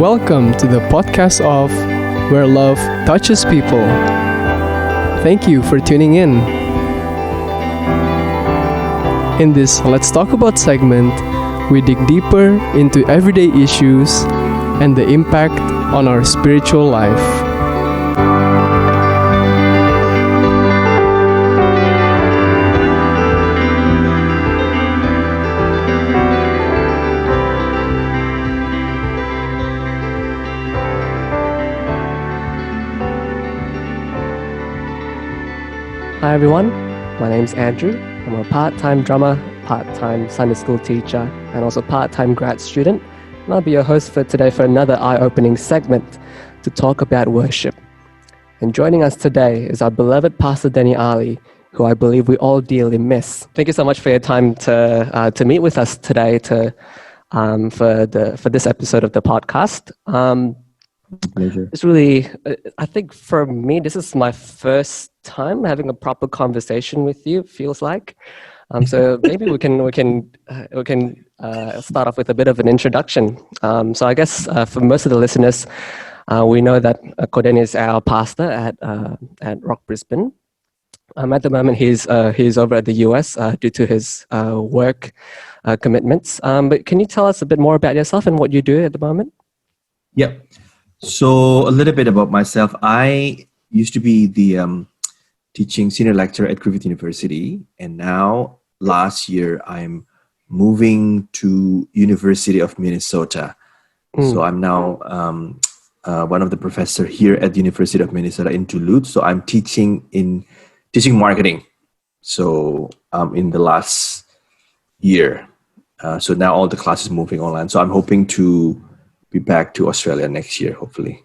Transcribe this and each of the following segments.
Welcome to the podcast of Where Love Touches People. Thank you for tuning in. In this Let's Talk About segment, we dig deeper into everyday issues and the impact on our spiritual life. Hi everyone, my name's Andrew. I'm a part-time drummer, part-time Sunday school teacher, and also part-time grad student. And I'll be your host for today for another eye-opening segment to talk about worship. And joining us today is our beloved Pastor Denni Arli, who I believe we all dearly miss. Thank you so much for your time to meet with us today for this episode of the podcast. Pleasure. It's really, I think for me, this is my first time having a proper conversation with you. It feels like, so maybe we can start off with a bit of an introduction. So I guess for most of the listeners, we know that Denni is our pastor at Rock Brisbane. At the moment, he's over at the US due to his work commitments. But can you tell us a bit more about yourself and what you do at the moment? Yep. So a little bit about myself. I used to be the teaching senior lecturer at Griffith University, and now last year I'm moving to University of Minnesota. So I'm now one of the professor here at the University of Minnesota in Duluth. So I'm teaching marketing. So in the last year, so now all the classes moving online. So I'm hoping to be back to Australia next year, hopefully.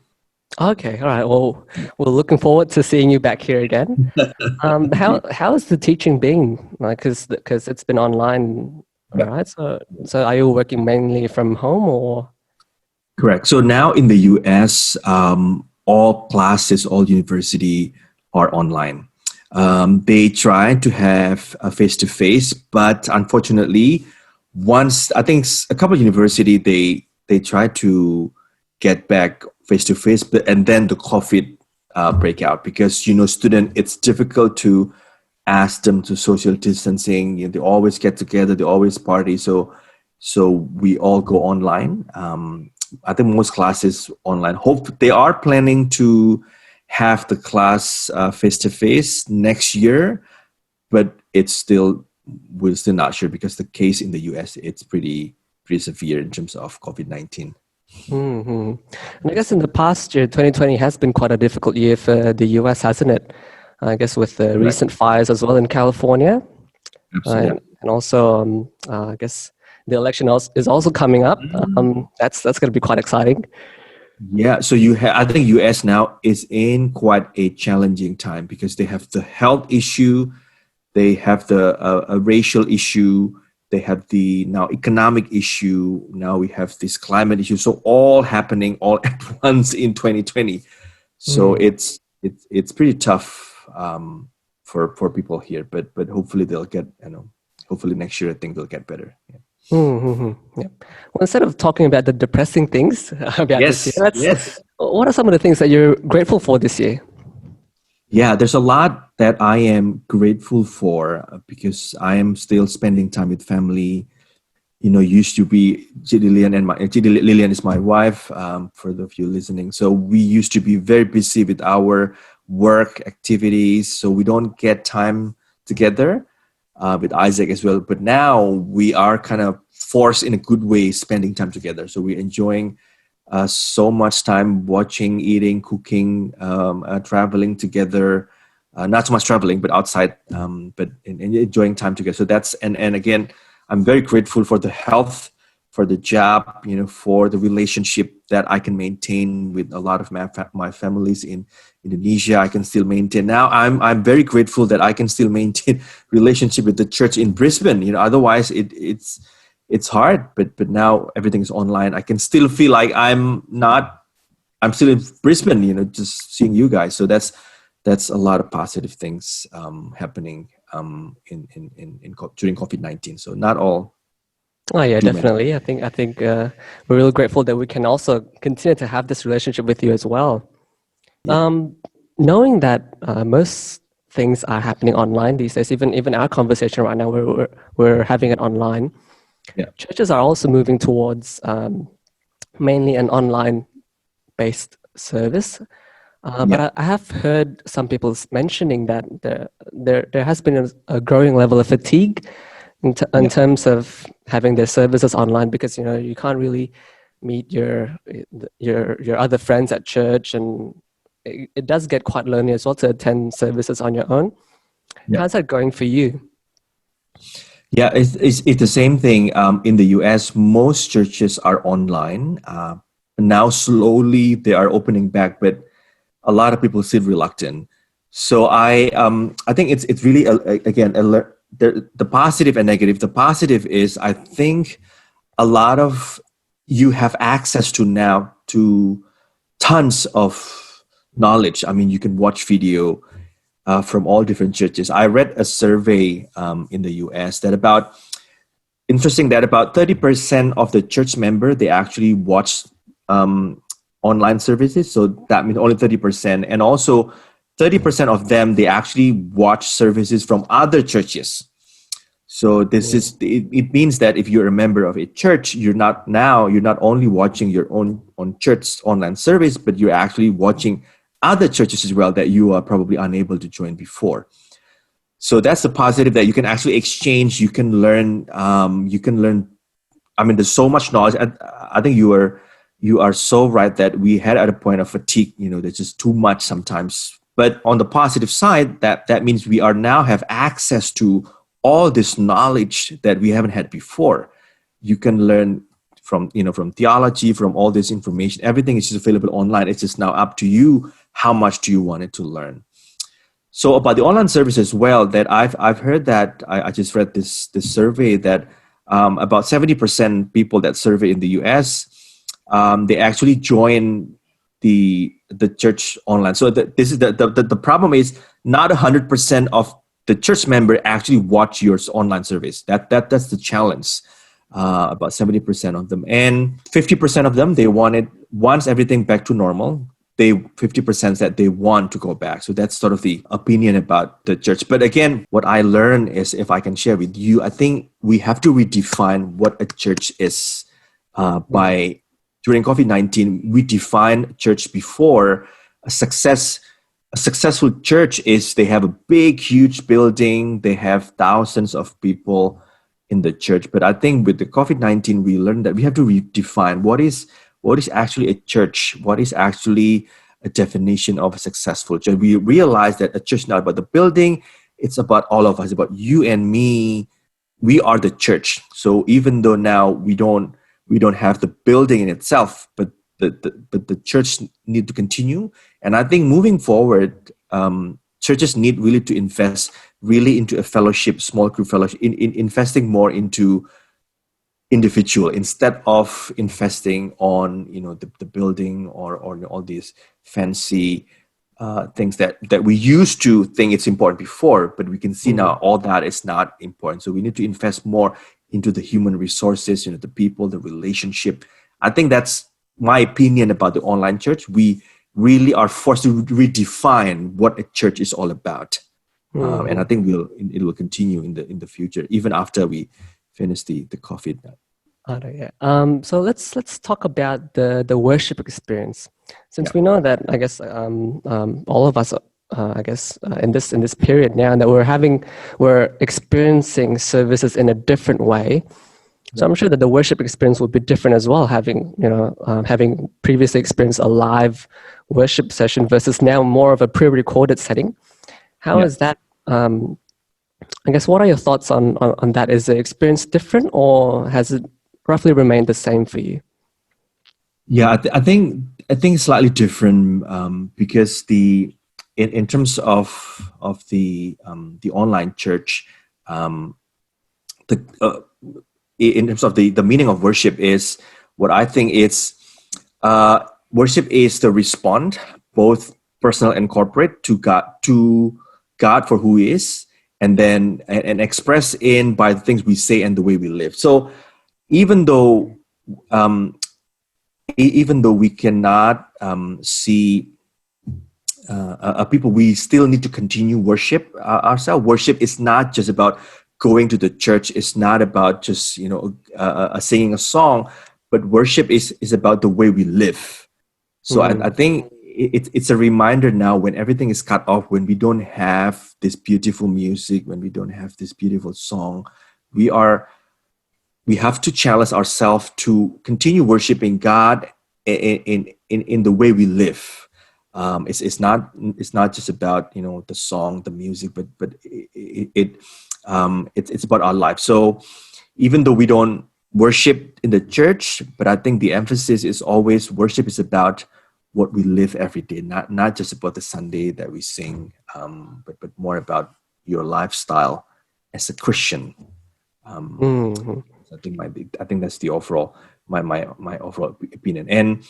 Okay, all right. Well, we're looking forward to seeing you back here again. How has the teaching been? Because it's been online, right? So are you working mainly from home or? Correct. So now in the US, all classes, all university are online. They try to have a face-to-face, but unfortunately, once I think a couple of university they try to get back face-to-face, and then the COVID break out because, student, it's difficult to ask them to social distancing. They always get together, they always party. So we all go online. I think most classes online. They are planning to have the class face-to-face next year, but we're still not sure because the case in the US, it's pretty severe in terms of COVID-19. Mm-hmm. And I guess in the past year, 2020 has been quite a difficult year for the US, hasn't it? I guess with the recent fires as well in California. Absolutely. And also, I guess the election is also coming up. That's going to be quite exciting. Yeah, so I think US now is in quite a challenging time because they have the health issue, they have the racial issue, they have the now economic issue. Now we have this climate issue. So all happening all at once in 2020. So it's pretty tough for people here. But hopefully they'll get hopefully next year I think they'll get better. Yeah. Yeah. Well, instead of talking about the depressing things about this year, what are some of the things that you're grateful for this year? Yeah, there's a lot that I am grateful for because I am still spending time with family. Used to be Lillian is my wife, for the few listening. So we used to be very busy with our work activities. So we don't get time together with Isaac as well. But now we are kind of forced in a good way spending time together. So we're enjoying so much time watching, eating, cooking, traveling together. Not so much traveling, but outside, but enjoying time together. So that's, and again, I'm very grateful for the health, for the job, for the relationship that I can maintain with a lot of my families in Indonesia. I can still maintain. Now I'm very grateful that I can still maintain relationship with the church in Brisbane. Otherwise it's hard, but now everything is online. I can still feel like I'm still in Brisbane, just seeing you guys. So that's a lot of positive things happening during COVID-19. So not all Oh yeah, too many. definitely. I think we're really grateful that we can also continue to have this relationship with you as well. Yeah, Um, Knowing that most things are happening online these days, even our conversation right now, we're having it online. yeah, Churches are also moving towards mainly an online-based service. But yeah, I have heard some people mentioning that there has been a growing level of fatigue in yeah. terms of having their services online because you can't really meet your other friends at church, and it does get quite lonely as well to attend services on your own. Yeah. How's that going for you? Yeah, it's the same thing. In the US, most churches are online. Now, slowly, they are opening back, but a lot of people still reluctant. So I think it's really again the positive and negative. The positive is I think a lot of you have access to now to tons of knowledge. I mean, you can watch video from all different churches. I read a survey in the US that about 30% of the church member they actually watch um, online services. So that means only 30%, and also 30% of them they actually watch services from other churches. So it means that if you're a member of a church, you're not only watching your own church online service, but you're actually watching other churches as well that you are probably unable to join before. So that's the positive, that you can actually exchange, you can learn, I mean, there's so much knowledge. I think you are so right that we had at a point of fatigue. There's just too much sometimes. But on the positive side, that means we are now have access to all this knowledge that we haven't had before. You can learn from theology, from all this information. Everything is just available online. It's just now up to you. How much do you want it to learn? So about the online service as well, that I've heard that I just read this survey that about 70% people that survey in the US, they actually join the church online. So this is the problem is not 100% of the church member actually watch your online service. That's the challenge. About 70% of them, and 50% of them they wanted once everything back to normal. 50% that they want to go back. So that's sort of the opinion about the church. But again, what I learned is, if I can share with you, I think we have to redefine what a church is. By during COVID-19, we defined church before a success. A successful church is they have a big, huge building. They have thousands of people in the church. But I think with the COVID-19, we learned that we have to redefine what is actually a church, what is actually a definition of a successful church. We realize that a church is not about the building, it's about all of us, about you and me. We are the church. So even though now we don't have the building in itself, but the church need to continue. And I think moving forward, churches need really to invest really into a fellowship, small group fellowship, in investing more into individual instead of investing on the building or all these fancy things that we used to think it's important before, but we can see now all that is not important. So we need to invest more into the human resources, the people, the relationship. I think that's my opinion about the online church. We really are forced to redefine what a church is all about. And I think it will continue in the future, even after we finish the COVID. Yeah. So let's talk about the worship experience, since we know that I guess all of us I guess in this period now that we're experiencing services in a different way. So I'm sure that the worship experience will be different as well, having previously experienced a live worship session versus now more of a pre-recorded setting. How is that? I guess, what are your thoughts on that? Is the experience different, or has it roughly remained the same for you? Yeah, I think it's slightly different because in terms of the online church, the in terms of the meaning of worship is what I think it's worship is the respond, both personal and corporate, to God for who He is, and then and express in by the things we say and the way we live. So even though um, even though we cannot see people, we still need to continue worship ourselves. Worship is not just about going to the church. It's not about just singing a song, but worship is about the way we live. So I think it's a reminder now, when everything is cut off, when we don't have this beautiful music, when we don't have this beautiful song, we have to challenge ourselves to continue worshiping God in the way we live. It's not just about the song, the music, but it's about our life. So even though we don't worship in the church, but I think the emphasis is always worship is about what we live every day, not just about the Sunday that we sing, but more about your lifestyle as a Christian. I think that's the overall my overall opinion. And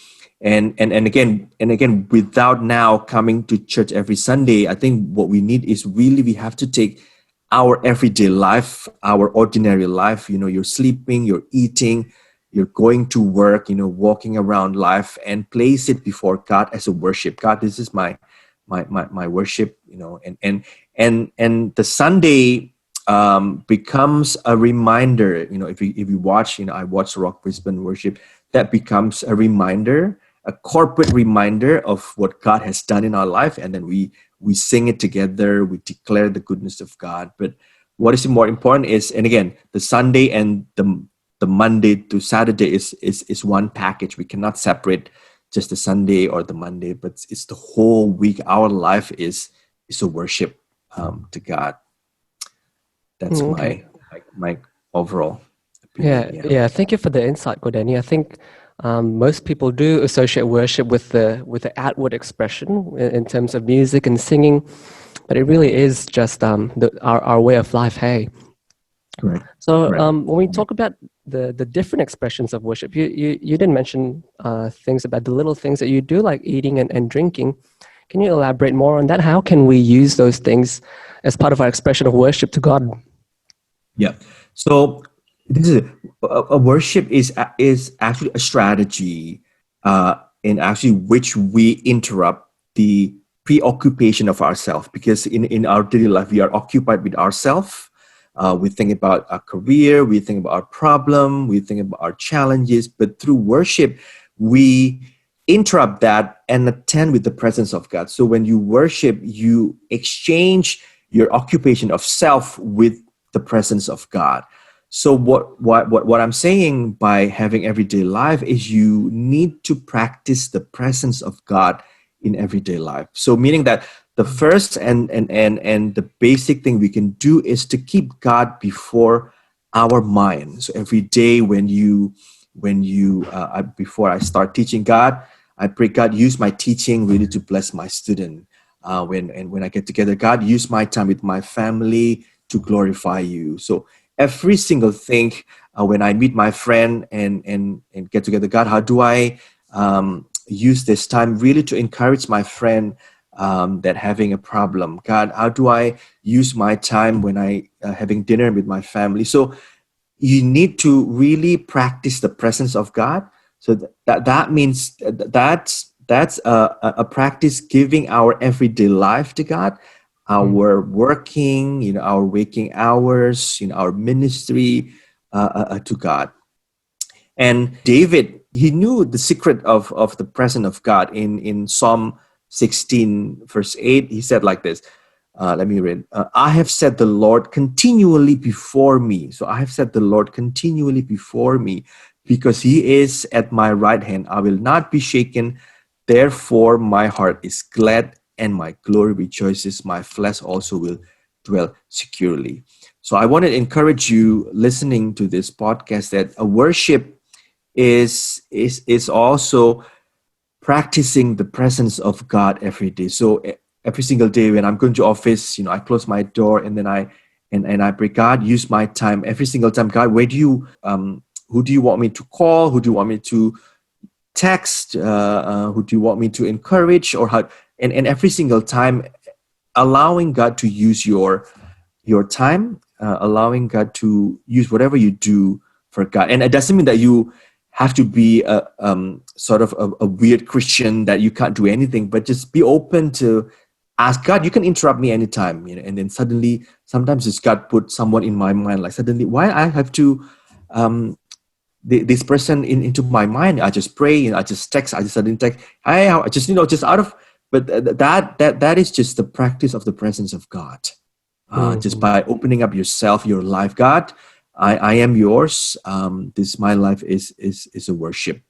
again, without now coming to church every Sunday, I think what we need is really, we have to take our everyday life, our ordinary life. You're sleeping, you're eating, you're going to work, walking around life, and place it before God as a worship. God, this is my worship, and the Sunday becomes a reminder. If you watch, I watch Rock Brisbane worship, that becomes a reminder, a corporate reminder of what God has done in our life, and then we sing it together, we declare the goodness of God. But what is more important is, and again, the Sunday and the Monday to Saturday is one package. We cannot separate just the Sunday or the Monday, but it's the whole week. Our life is a worship to God. That's my overall opinion. Yeah. Thank you for the insight, Denni. I think most people do associate worship with the outward expression in terms of music and singing, but it really is just our way of life. Hey. Right. So when we talk about the different expressions of worship, you didn't mention things about the little things that you do, like eating and drinking. Can you elaborate more on that? How can we use those things as part of our expression of worship to God? Yeah. So this is a worship is actually a strategy in actually which we interrupt the preoccupation of ourselves, because in our daily life we are occupied with ourselves. We think about our career, we think about our problem, we think about our challenges, but through worship we interrupt that and attend with the presence of God. So when you worship, you exchange your occupation of self with the presence of God. So what I'm saying by having everyday life is, you need to practice the presence of God in everyday life. So meaning that the first and the basic thing we can do is to keep God before our mind. So every day when you before I start teaching God, I pray, God, use my teaching really to bless my student. When I get together, God, use my time with my family to glorify you. So every single thing, when I meet my friend and get together, God, how do I use this time really to encourage my friend that having a problem? God, how do I use my time when I having dinner with my family? So you need to really practice the presence of God. So that means that's a practice giving our everyday life to God, our working, our waking hours, our ministry to God. And David, he knew the secret of the presence of God. In Psalm 16, verse 8, he said like this. Let me read. I have set the Lord continually before me. So I have set the Lord continually before me, because he is at my right hand. I will not be shaken. Therefore, my heart is glad and my glory rejoices. My flesh also will dwell securely. So I want to encourage you listening to this podcast that a worship is also practicing the presence of God every day. So every single day when I'm going to office, I close my door and then I pray, God, use my time every single time. God, who do you want me to call? Who do you want me to text? Who do you want me to encourage? Or how? And every single time, allowing God to use your time, allowing God to use whatever you do for God. And it doesn't mean that you have to be a sort of a weird Christian that you can't do anything, but just be open to ask God. You can interrupt me anytime, and then suddenly, sometimes it's God put someone in my mind, like suddenly, why I have to this person into my mind. I just pray and I just text. I just suddenly text. I just just out of. But that is just the practice of the presence of God. Just by opening up yourself, your life, God, I am yours. This my life is a worship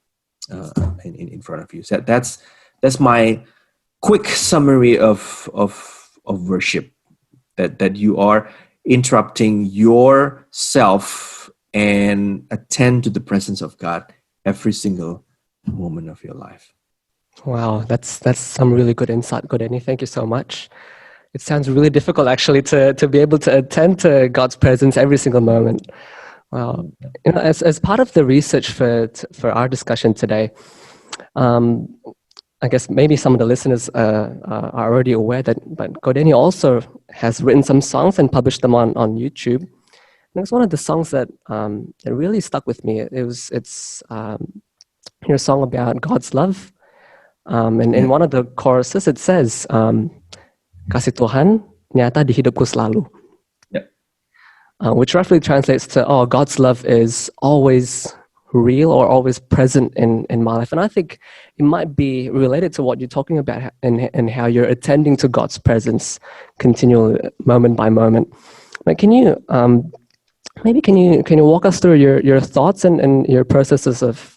in front of you. So that's my quick summary of worship. That you are interrupting yourself and attend to the presence of God every single moment of your life. Wow, that's some really good insight, Denni. Thank you so much. It sounds really difficult, actually, to be able to attend to God's presence every single moment. Wow. As part of the research for our discussion today, I guess maybe some of the listeners are already aware that, but Denni also has written some songs and published them on YouTube. And it was one of the songs that really stuck with me. It's your song about God's love. And in one of the choruses, it says, "Kasih Tuhan nyata di hidupku selalu," which roughly translates to, "Oh, God's love is always real or always present in my life." And I think it might be related to what you're talking about and how you're attending to God's presence continually, moment by moment. But can you walk us through your thoughts and your processes of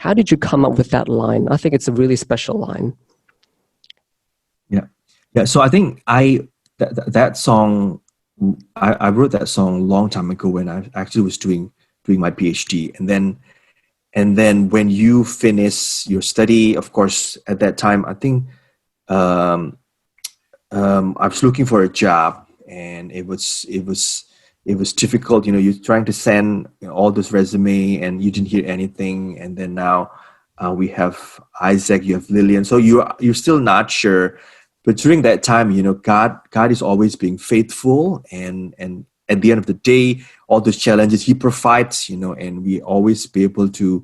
how did you come up with that line? I think it's a really special line. Yeah. So I think that song, I wrote that song a long time ago when I actually was doing my PhD, and then when you finish your study, of course, at that time, I think I was looking for a job, and it was difficult. You're trying to send all this resume, and you didn't hear anything. And then now we have Isaac, you have Lillian, so you're still not sure. But during that time, God is always being faithful, and at the end of the day, all those challenges He provides, and we always be able to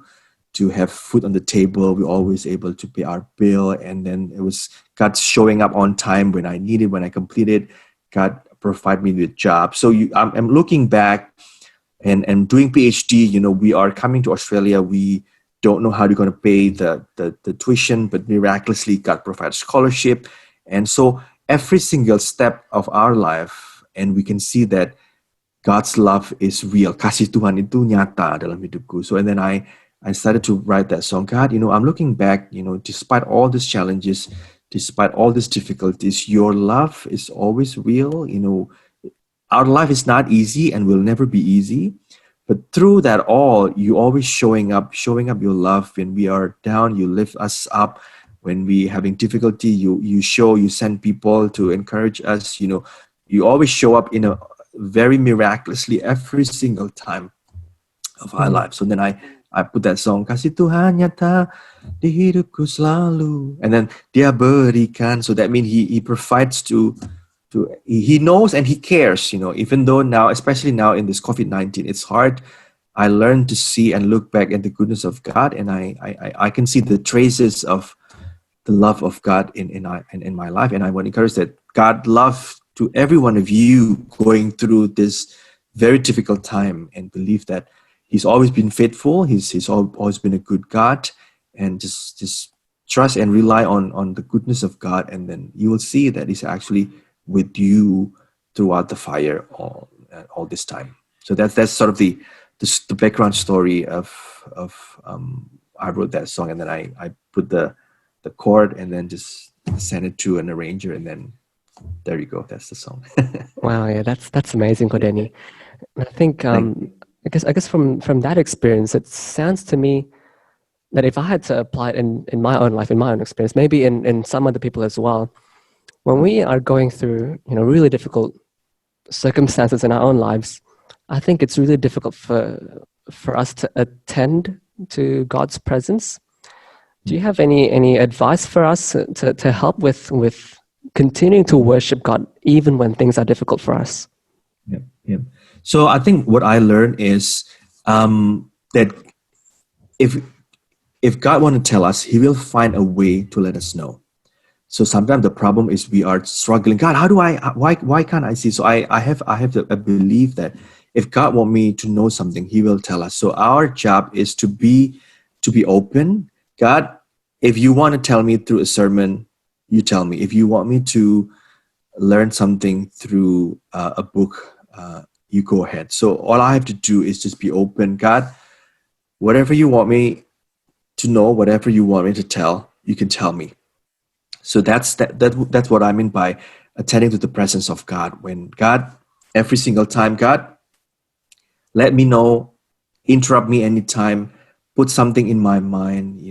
have food on the table. We're always able to pay our bill, and then it was God showing up on time when I needed, when I completed. God provide me with a job. So I'm looking back and doing PhD. We are coming to Australia. We don't know how we're going to pay the tuition, but miraculously God provides scholarship. And so every single step of our life, and we can see that God's love is real. Kasih Tuhan itu nyata dalam hidupku. So and then I started to write that song. God, I'm looking back, despite all these challenges, despite all these difficulties, your love is always real. Our life is not easy and will never be easy. But through that all, you always showing up your love. When we are down, you lift us up. When we having difficulty, you send people to encourage us. You always show up in a very miraculously every single time of our life. So then I put that song, Kasih Tuhan nyata di hidupku selalu, and then Dia berikan. So that means he provides to He knows and He cares. Even though now, especially now in this COVID-19, it's hard. I learned to see and look back at the goodness of God, and I can see the traces of the love of God in my life. And I want to encourage that God love to every one of you going through this very difficult time, and believe that He's always been faithful. He's always been a good God, and just trust and rely on the goodness of God, and then you will see that He's actually with you throughout the fire all this time. So that's sort of the background story of I wrote that song, and then I put the chord and then just send it to an arranger, and then there you go. That's the song. Wow, yeah, that's amazing, Denni. I think I guess from that experience, it sounds to me that if I had to apply it in my own life, in my own experience, maybe in some other people as well, when we are going through really difficult circumstances in our own lives, I think it's really difficult for us to attend to God's presence. Do you have any advice for us to help with continuing to worship God even when things are difficult for us? Yeah. So I think what I learned is that if God want to tell us, He will find a way to let us know. So sometimes the problem is we are struggling. God, how do I? Why can't I see? So I have a belief that if God want me to know something, He will tell us. So our job is to be open. God, if you want to tell me through a sermon, you tell me. If you want me to learn something through a book, you go ahead. So all I have to do is just be open. God, whatever you want me to know, whatever you want me to tell, you can tell me. So that's what I mean by attending to the presence of God. When God, every single time, God, let me know, interrupt me anytime, put something in my mind,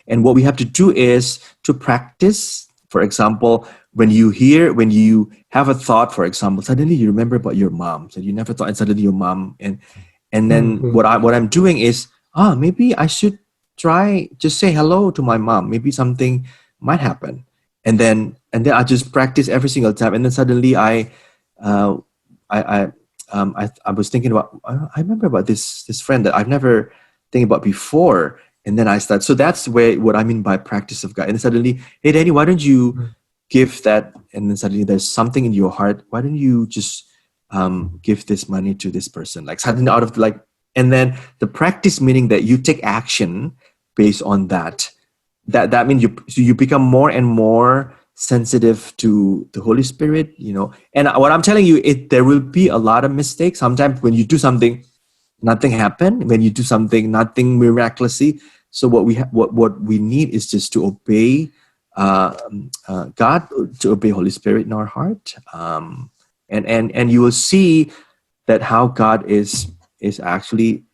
and what we have to do is to practice. For example, when you have a thought, for example, suddenly you remember about your mom, so you never thought, and suddenly your mom, and then what I'm doing is, maybe I should try just say hello to my mom. Maybe something might happen, and then I just practice every single time, and then suddenly uh, I was thinking about, I remember about this friend that I've never think about before, and then I start. So that's where what I mean by practice of God. And then suddenly, hey Danny, why don't you give that? And then suddenly there's something in your heart. Why don't you just give this money to this person? Like suddenly out of like, and then the practice meaning that you take action based on that. That means you become more and more sensitive to the Holy Spirit, And what I'm telling you, there will be a lot of mistakes. Sometimes when you do something, nothing happen. When you do something, nothing miraculously. So what we need is just to obey God, to obey Holy Spirit in our heart, and you will see that how God is actually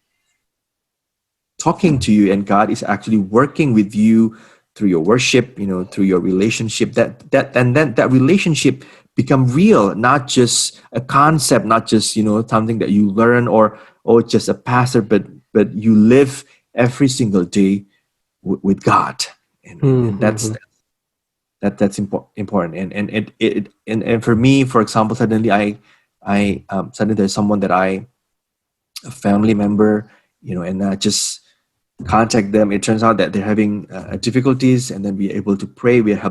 talking to you, and God is actually working with you through your worship, through your relationship. And then that relationship become real, not just a concept, not just something that you learn or just a pastor, but you live every single day with God, and that's important. And for me, for example, suddenly suddenly there's someone that a family member, and I just contact them. It turns out that they're having difficulties, and then we're able to pray. We're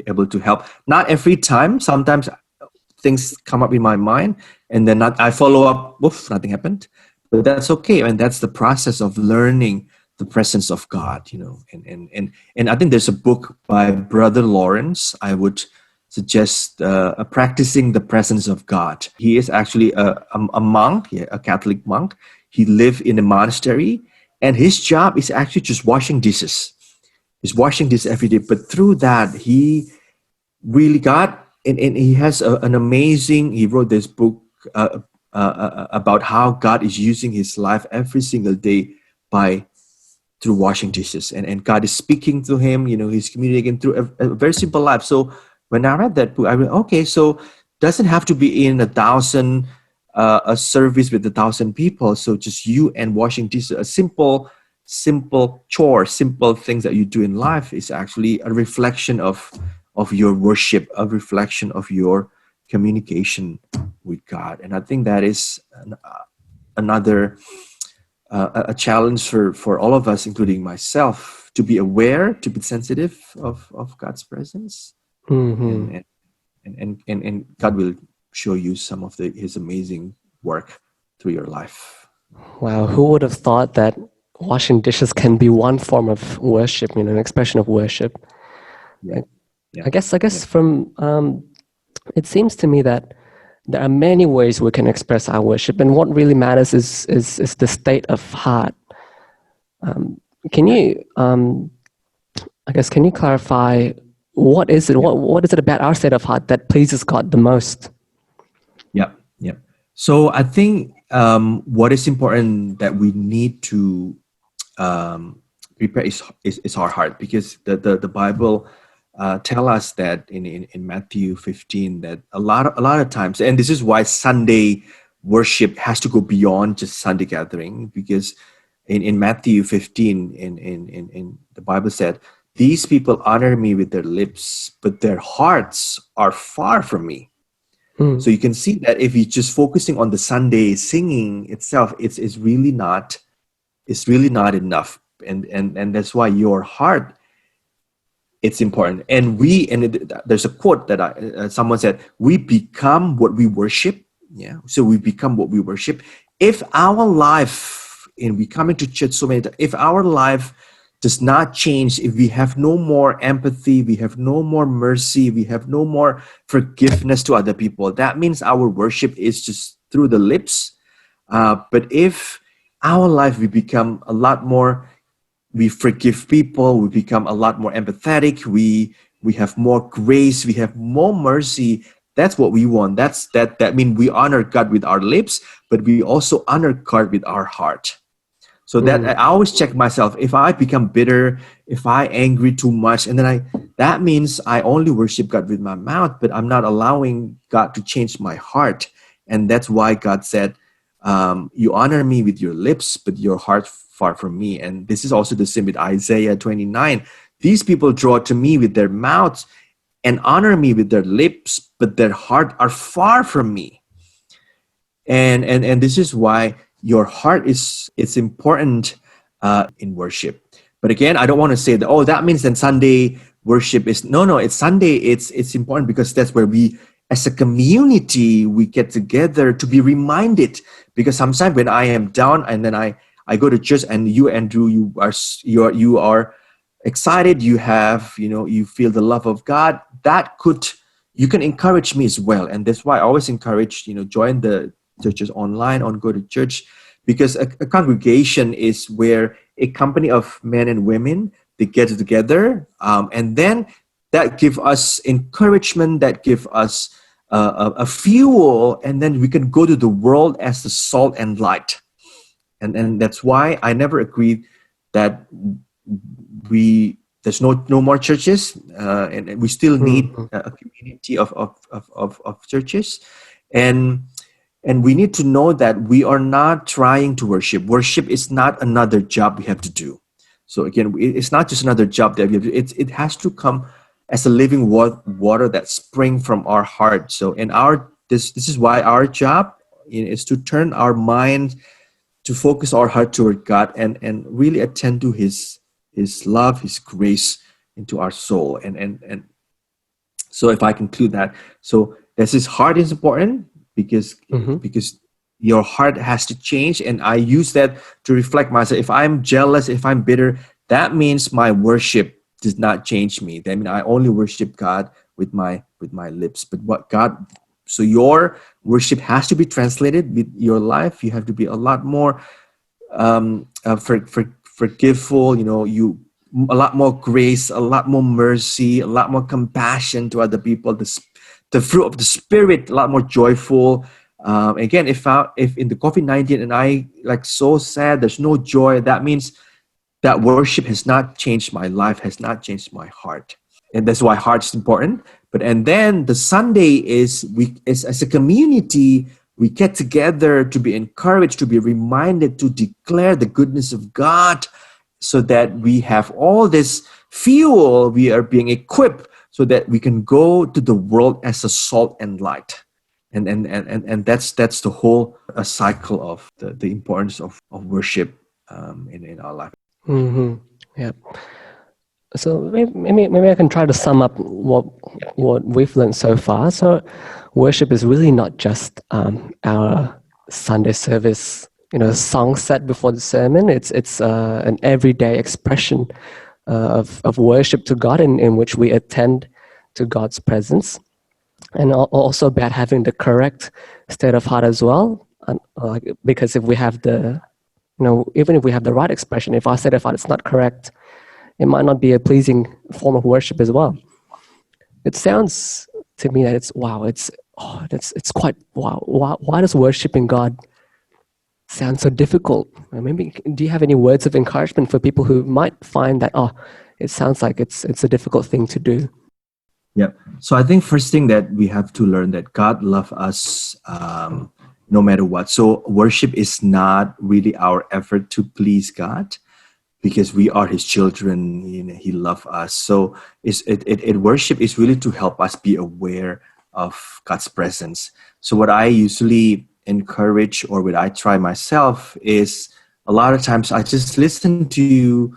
able to help. Not every time. Sometimes things come up in my mind, and then I follow up. Woof, nothing happened. But that's okay, and that's the process of learning the presence of God. And I think there's a book by Brother Lawrence. I would suggest practicing the presence of God. He is actually a monk, a Catholic monk. He lived in a monastery, and his job is actually just washing dishes. He's washing dishes every day. But through that, he really got, and he has an amazing, he wrote this book about how God is using his life every single day through washing dishes. And God is speaking to him, he's communicating through a very simple life. So when I read that book, I read, okay, so doesn't have to be in a service with 1,000 people. So just you and washing dishes, a simple chore, simple things that you do in life is actually a reflection of your worship, a reflection of your communication with God. And I think that is another a challenge for all of us, including myself, to be aware, to be sensitive of God's presence. And God will show you some of his amazing work through your life. Wow, who would have thought that washing dishes can be one form of worship, an expression of worship? Yeah. I guess from it seems to me that there are many ways we can express our worship, and what really matters is the state of heart. Can you, can you clarify what is it? What is it about our state of heart that pleases God the most? Yeah. So I think what is important that we need to prepare is our heart, because the Bible tell us that in Matthew 15 that a lot of times, and this is why Sunday worship has to go beyond just Sunday gathering, because in Matthew 15 in the Bible said, these people honor me with their lips, but their hearts are far from me. Mm. So you can see that if you're just focusing on the Sunday singing itself, it's really not enough. And that's why your heart, it's important. And there's a quote that someone said, we become what we worship. Yeah. So we become what we worship. If our life, and we come into church so many times, if our life does not change, if we have no more empathy, we have no more mercy, we have no more forgiveness to other people, that means our worship is just through the lips. But if our life, we become a lot more, we forgive people, we become a lot more empathetic, we have more grace, we have more mercy. That's what we want. That means we honor God with our lips, but we also honor God with our heart. So that I always check myself. If I become bitter, if I angry too much, and then that means I only worship God with my mouth, but I'm not allowing God to change my heart. And that's why God said, you honor me with your lips, but your heart far from me. And this is also the same with Isaiah 29. These people draw to me with their mouths and honor me with their lips, but their heart are far from me. And this is why your heart it's important in worship. But again, I don't want to say that, oh, that means then Sunday worship is no, it's Sunday. It's important because that's where we, as a community, we get together to be reminded. Because sometimes when I am down and then I go to church, and you, Andrew, you are excited, you have, you feel the love of God, you can encourage me as well. And that's why I always encourage, join the churches online, or go to church, because a congregation is where a company of men and women, they get together, and then that give us encouragement, that give us a fuel, and then we can go to the world as the salt and light. And that's why I never agreed that there's no more churches, and we still need a community of churches, and we need to know that we are not trying to worship. Worship is not another job we have to do. So again, it's not just another job that we have to do. It has to come as a living water that spring from our heart. So this is why our job is to turn our mind, to focus our heart toward God, and really attend to His love, His grace into our soul. And so if I conclude that, so His heart is important, because your heart has to change. And I use that to reflect myself. If I'm jealous, if I'm bitter, that means my worship does not change me. That means I only worship God with my lips. But so your worship has to be translated with your life. You have to be a lot more forgiveful. A lot more grace, a lot more mercy, a lot more compassion to other people. The fruit of the Spirit, a lot more joyful. Again, if in the COVID-19 and I so sad, there's no joy, that means that worship has not changed my life, has not changed my heart. And that's why heart is important. And then the Sunday is, as a community, we get together to be encouraged, to be reminded, to declare the goodness of God, so that we have all this fuel, we are being equipped so that we can go to the world as a salt and light. And that's the whole cycle of the importance of worship in our life. Mm-hmm. Yeah. So maybe I can try to sum up what we've learned so far. So worship is really not just our Sunday service, song set before the sermon. It's an everyday expression of worship to God, in which we attend to God's presence, and also about having the correct state of heart as well. Because if we have even if we have the right expression, if our state of heart is not correct, it might not be a pleasing form of worship as well. It sounds to me that it's quite wow. Why does worshiping God sound so difficult? Maybe do you have any words of encouragement for people who might find that it sounds like it's a difficult thing to do? Yeah. So I think first thing that we have to learn that God loves us no matter what. So worship is not really our effort to please God, because we are His children. He loves us. So worship is really to help us be aware of God's presence. So what I usually encourage, or what I try myself, is a lot of times I just listen to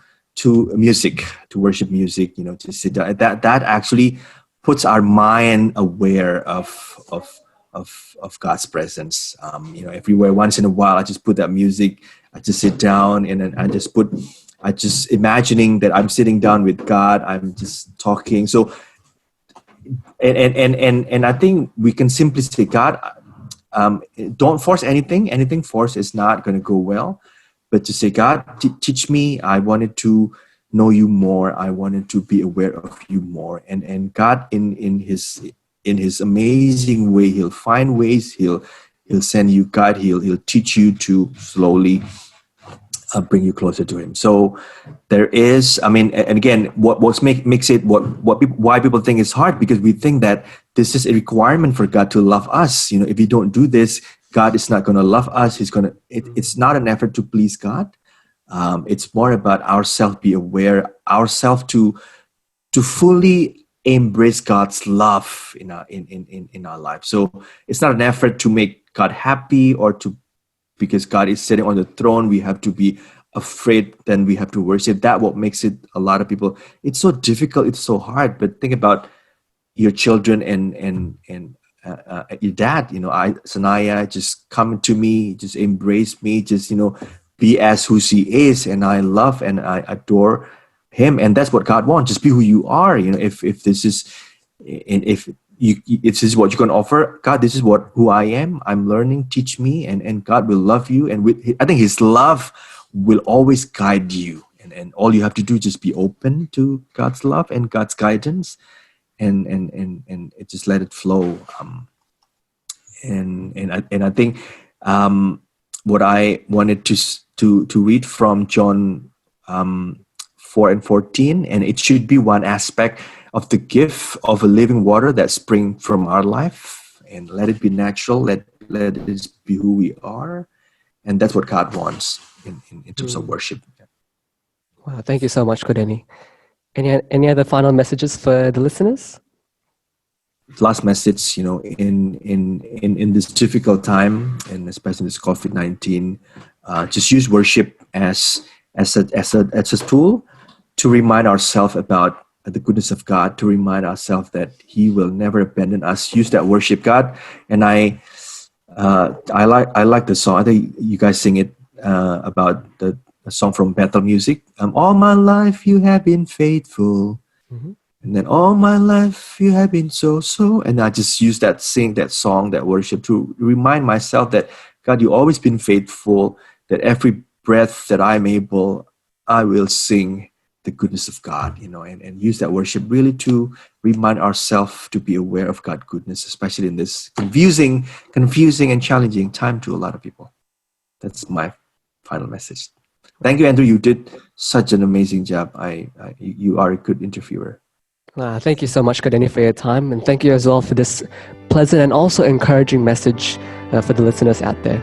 music, to worship music, to sit down. That actually puts our mind aware of God's presence. Everywhere, once in a while, I just put that music. I just sit down, and then I just imagining that I'm sitting down with God. I'm just talking. So, and I think we can simply say, God, don't force anything. Anything forced is not going to go well. But to say, God, teach me. I wanted to know you more. I wanted to be aware of you more. And God, in his amazing way, he'll find ways. He'll send you God. He'll teach you to slowly bring you closer to him. So there is, and again, what makes it why people think it's hard, because we think that this is a requirement for God to love us. If you don't do this, God is not going to love us. It's not an effort to please God. It's more about ourselves, be aware, ourselves to fully embrace God's love in our life. So it's not an effort to make God happy, or because God is sitting on the throne, we have to be afraid, then we have to worship. That what makes it, a lot of people, it's so difficult, it's so hard. But think about your children and your dad. Sanaya just come to me, just embrace me, just be as who she is, and I love and I adore him. And that's what God wants. Just be who you are. If this is, and if this is what you can offer, God, this is who I am. I'm learning. Teach me, and God will love you. And I think His love will always guide you. And all you have to do is just be open to God's love and God's guidance, and just let it flow. And I think what I wanted to read from John 4:14, and it should be one aspect of the gift of a living water that spring from our life, and let it be natural. Let it be who we are, and that's what God wants in terms of worship. Wow, thank you so much, Denni. Any other final messages for the listeners? Last message, in this difficult time, and especially this COVID-19, just use worship as a tool to remind ourselves about the goodness of God, to remind ourselves that He will never abandon us. Use that worship, God. And I like the song. I think you guys sing it about the song from Bethel Music. All my life you have been faithful. Mm-hmm. And then all my life you have been so. And I just use sing that song, that worship, to remind myself that, God, you've always been faithful, that every breath that I'm able, I will sing the goodness of God, and use that worship really to remind ourselves to be aware of God's goodness, especially in this confusing and challenging time to a lot of people. That's my final message. Thank you, Andrew. You did such an amazing job. You are a good interviewer. Thank you so much, Denni, for your time. And thank you as well for this pleasant and also encouraging message for the listeners out there.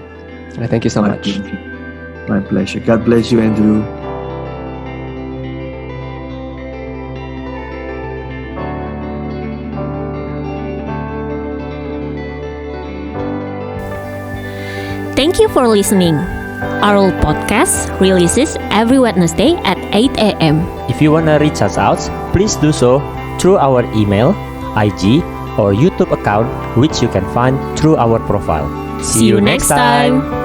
Thank you so much. My pleasure. God bless you, Andrew. Thank you for listening. Our podcast releases every Wednesday at 8 a.m. If you want to reach us out, please do so through our email, IG, or YouTube account, which you can find through our profile. See you next time.